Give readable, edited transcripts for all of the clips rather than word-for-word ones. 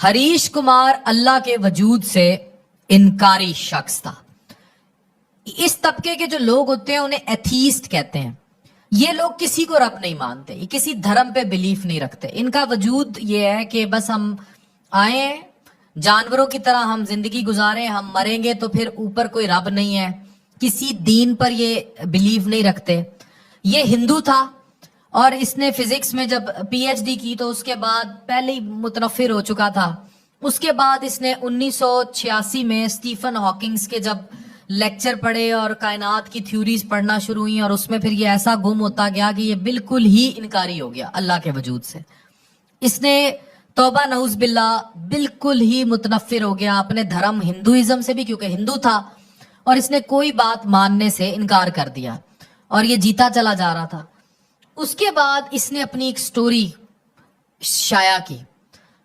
हरीश कुमार अल्लाह के वजूद से इनकारी शख्स था। इस तबके के जो लोग होते हैं उन्हें एथीस्ट कहते हैं। ये लोग किसी को रब नहीं मानते, ये किसी धर्म पे बिलीफ नहीं रखते। इनका वजूद ये है कि बस हम आए, जानवरों की तरह हम जिंदगी गुजारें, हम मरेंगे तो फिर ऊपर कोई रब नहीं है। किसी दीन पर ये बिलीव नहीं रखते। ये हिंदू था और इसने फिजिक्स में जब पीएचडी की तो उसके बाद पहले ही मुतनफिर हो चुका था। उसके बाद इसने 1986 में स्टीफन हॉकिंग्स के जब लेक्चर पढ़े और कायनात की थ्योरीज पढ़ना शुरू हुई और उसमें फिर ये ऐसा गुम होता गया कि ये बिल्कुल ही इनकारी हो गया अल्लाह के वजूद से। इसने तौबा नऊज बिल्ला बिल्कुल ही मुतनफिर हो गया अपने धर्म हिंदुइज्म से भी, क्योंकि हिंदू था, और इसने कोई बात मानने से इनकार कर दिया और ये जीता चला जा रहा था। उसके बाद इसने अपनी एक स्टोरी शाया की।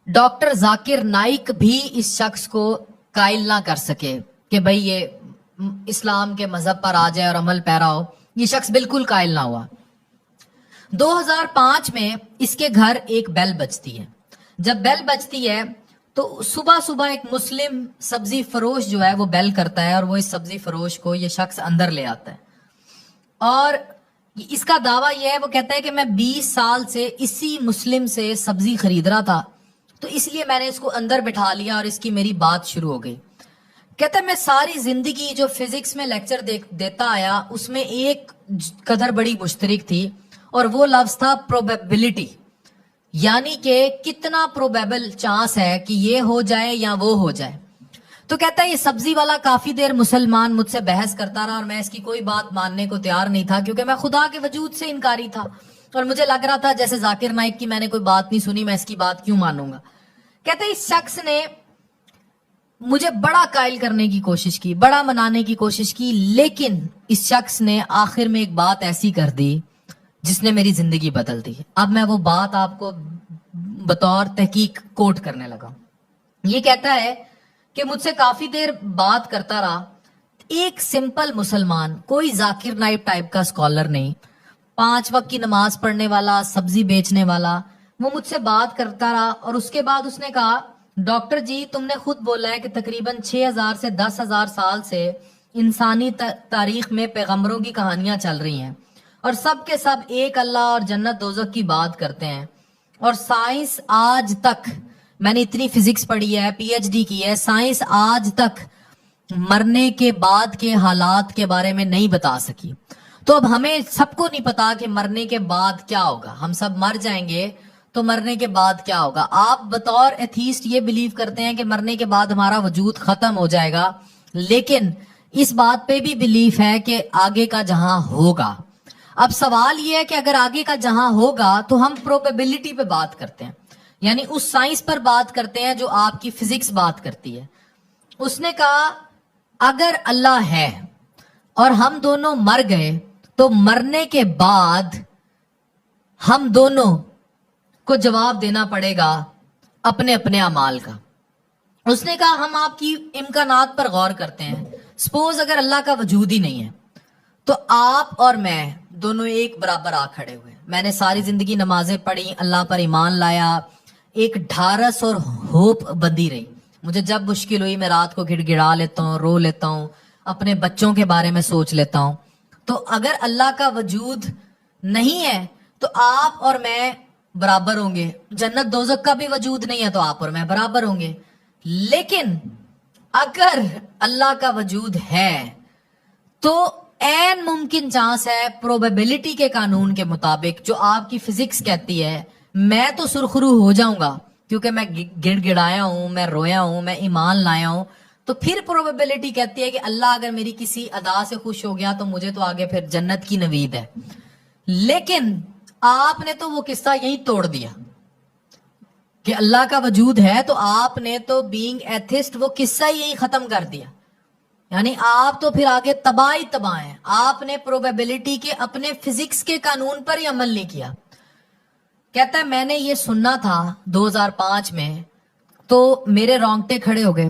डॉक्टर जाकिर नाइक भी इस शख्स को कायल ना कर सके कि भाई ये इस्लाम के मजहब पर आ जाए और अमल पैरा हो। ये शख्स बिल्कुल कायल ना हुआ। 2005 में इसके घर एक बेल बजती है। जब बेल बजती है तो सुबह सुबह एक मुस्लिम सब्जी फरोश जो है वो बेल करता है और वो इस सब्जी फरोश को ये शख्स अंदर ले आता है। और इसका दावा यह है, वो कहता है कि मैं 20 साल से इसी मुस्लिम से सब्जी खरीद रहा था, तो इसलिए मैंने इसको अंदर बिठा लिया और इसकी मेरी बात शुरू हो गई। कहता है मैं सारी जिंदगी जो फिजिक्स में लेक्चर देता आया उसमें एक कदर बड़ी मुश्तरक थी और वो लफ्ज था प्रोबेबिलिटी, यानी कि कितना प्रोबेबल चांस है कि ये हो जाए या वो हो जाए। तो कहता है ये सब्जी वाला काफी देर मुसलमान मुझसे बहस करता रहा और मैं इसकी कोई बात मानने को तैयार नहीं था, क्योंकि मैं खुदा के वजूद से इनकारी था और मुझे लग रहा था जैसे जाकिर नाइक की मैंने कोई बात नहीं सुनी, मैं इसकी बात क्यों मानूंगा। कहते इस शख्स ने मुझे बड़ा कायल करने की कोशिश की, बड़ा मनाने की कोशिश की, लेकिन इस शख्स ने आखिर में एक बात ऐसी कर दी जिसने मेरी जिंदगी बदल दी। अब मैं वो बात आपको बतौर तहकीक कोट करने लगा। ये कहता है कि मुझसे काफी देर बात करता रहा, एक सिंपल मुसलमान, कोई जाकिर नाइक टाइप का स्कॉलर नहीं, 5 वक्त की नमाज पढ़ने वाला, सब्जी बेचने वाला, वो मुझसे बात करता रहा। और उसके बाद उसने कहा डॉक्टर जी तुमने खुद बोला है कि तकरीबन 6000 से 10,000 साल से इंसानी तारीख में पैगंबरों की कहानियां चल रही हैं और सब के सब एक अल्लाह और जन्नत दोजख की बात करते हैं। और साइंस आज तक, मैंने इतनी फिजिक्स पढ़ी है, पीएचडी की है, साइंस आज तक मरने के बाद के हालात के बारे में नहीं बता सकी। तो अब हमें सबको नहीं पता कि मरने के बाद क्या होगा। हम सब मर जाएंगे तो मरने के बाद क्या होगा। आप बतौर एथीस्ट ये बिलीव करते हैं कि मरने के बाद हमारा वजूद खत्म हो जाएगा, लेकिन इस बात पे भी बिलीफ है कि आगे का जहां होगा। अब सवाल ये है कि अगर आगे का जहां होगा तो हम प्रोबेबिलिटी पे बात करते हैं, यानी उस साइंस पर बात करते हैं जो आपकी फिजिक्स बात करती है। उसने कहा अगर अल्लाह है और हम दोनों मर गए तो मरने के बाद हम दोनों को जवाब देना पड़ेगा अपने अपने अमाल का। उसने कहा हम आपकी इम्कानात पर गौर करते हैं। सपोज अगर अल्लाह का वजूद ही नहीं है तो आप और मैं दोनों एक बराबर आ खड़े हुए। मैंने सारी जिंदगी नमाजें पढ़ी, अल्लाह पर ईमान लाया, एक ढारस और होप बंधी रही। मुझे जब मुश्किल हुई मैं रात को गिड़गिड़ा लेता हूँ, रो लेता हूँ, अपने बच्चों के बारे में सोच लेता हूँ। तो अगर अल्लाह का वजूद नहीं है तो आप और मैं बराबर होंगे। जन्नत दोजख का भी वजूद नहीं है तो आप और मैं बराबर होंगे। लेकिन अगर अल्लाह का वजूद है तो एन मुमकिन चांस है प्रोबेबिलिटी के कानून के मुताबिक, जो आपकी फिजिक्स कहती है, मैं तो सुरखरू हो जाऊंगा क्योंकि मैं गिड़गिड़ाया हूं, मैं रोया हूं, मैं ईमान लाया हूं। तो फिर प्रोबेबिलिटी कहती है कि अल्लाह अगर मेरी किसी अदा से खुश हो गया तो मुझे तो आगे फिर जन्नत की नवीद है। लेकिन आपने तो वो किस्सा यही तोड़ दिया कि अल्लाह का वजूद है, तो आपने तो बीइंग एथिस्ट वो किस्सा यही खत्म कर दिया। यानी आप तो फिर आगे तबाह ही तबाह हैं। आपने प्रोबेबिलिटी के अपने फिजिक्स के कानून पर ही अमल नहीं किया। कहता है मैंने ये सुनना था 2005 में तो मेरे रोंगटे खड़े हो गए।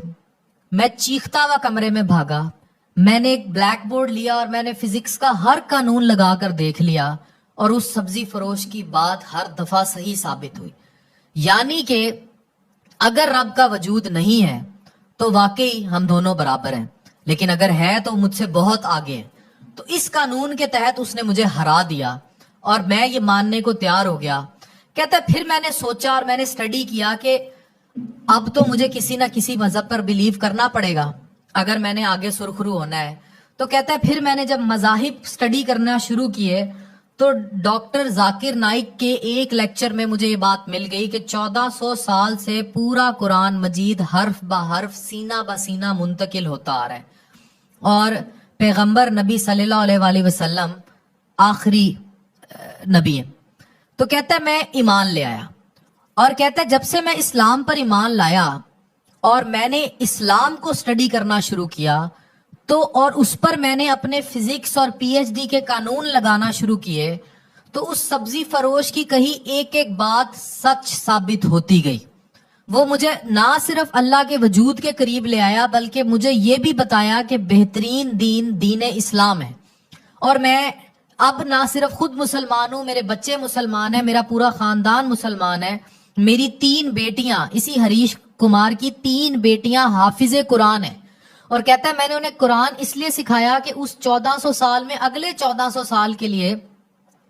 मैं चीखता हुआ कमरे में भागा, मैंने एक ब्लैक बोर्ड लिया और मैंने फिजिक्स का हर कानून लगाकर देख लिया और उस सब्जी फरोश की बात हर दफा सही साबित हुई। यानी कि اگر رب کا وجود نہیں ہے تو واقعی ہم دونوں برابر ہیں، لیکن اگر ہے تو مجھ سے بہت آگے ہے۔ تو اس قانون کے تحت اس نے مجھے ہرا دیا اور میں یہ ماننے کو تیار ہو گیا۔ کہتا ہے پھر میں نے سوچا اور میں نے اسٹڈی کیا کہ اب تو مجھے کسی نہ کسی مذہب پر بلیو کرنا پڑے گا اگر میں نے آگے سرخرو ہونا ہے۔ تو کہتا ہے پھر میں نے جب مذاہب اسٹڈی کرنا شروع کیے تو ڈاکٹر ذاکر نائک کے ایک لیکچر میں مجھے یہ بات مل گئی کہ 1400 سال سے پورا قرآن مجید حرف بہ حرف سینہ بہ سینہ منتقل ہوتا آ رہا ہے، اور پیغمبر نبی صلی اللہ علیہ وآلہ وسلم آخری نبی ہے۔ تو کہتا ہے میں ایمان لے آیا، اور کہتا ہے جب سے میں اسلام پر ایمان لایا اور میں نے اسلام کو اسٹڈی کرنا شروع کیا تو اور اس پر میں نے اپنے فزکس اور پی ایچ ڈی کے قانون لگانا شروع کیے، تو اس سبزی فروش کی کہی ایک ایک بات سچ ثابت ہوتی گئی۔ وہ مجھے نہ صرف اللہ کے وجود کے قریب لے آیا بلکہ مجھے یہ بھی بتایا کہ بہترین دین دین اسلام ہے، اور میں اب نہ صرف خود مسلمان ہوں، میرے بچے مسلمان ہیں، میرا پورا خاندان مسلمان ہے، میری 3 بیٹیاں، اسی ہریش کمار کی 3 بیٹیاں حافظ قرآن ہیں۔ اور کہتا ہے میں نے انہیں قرآن اس لیے سکھایا کہ اس 1400 سال میں اگلے 1400 سال کے لیے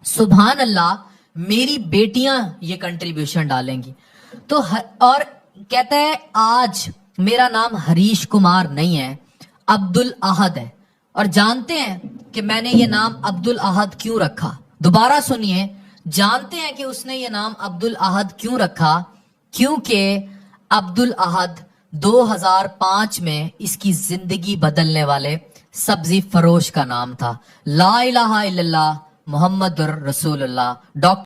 سبحان اللہ میری بیٹیاں یہ کنٹریبیوشن ڈالیں گی۔ تو اور کہتا ہے آج میرا نام ہریش کمار نہیں ہے، عبد الاحد ہے۔ اور جانتے ہیں کہ میں نے یہ نام عبد الاحد کیوں رکھا؟ دوبارہ سنیے، جانتے ہیں کہ اس نے یہ نام عبد الاحد کیوں رکھا؟ کیونکہ عبد الاحد 2005 میں اس کی زندگی بدلنے والے سبزی فروش کا نام تھا۔ لا الہ الا اللہ محمد رسول اللہ۔ ڈاکٹر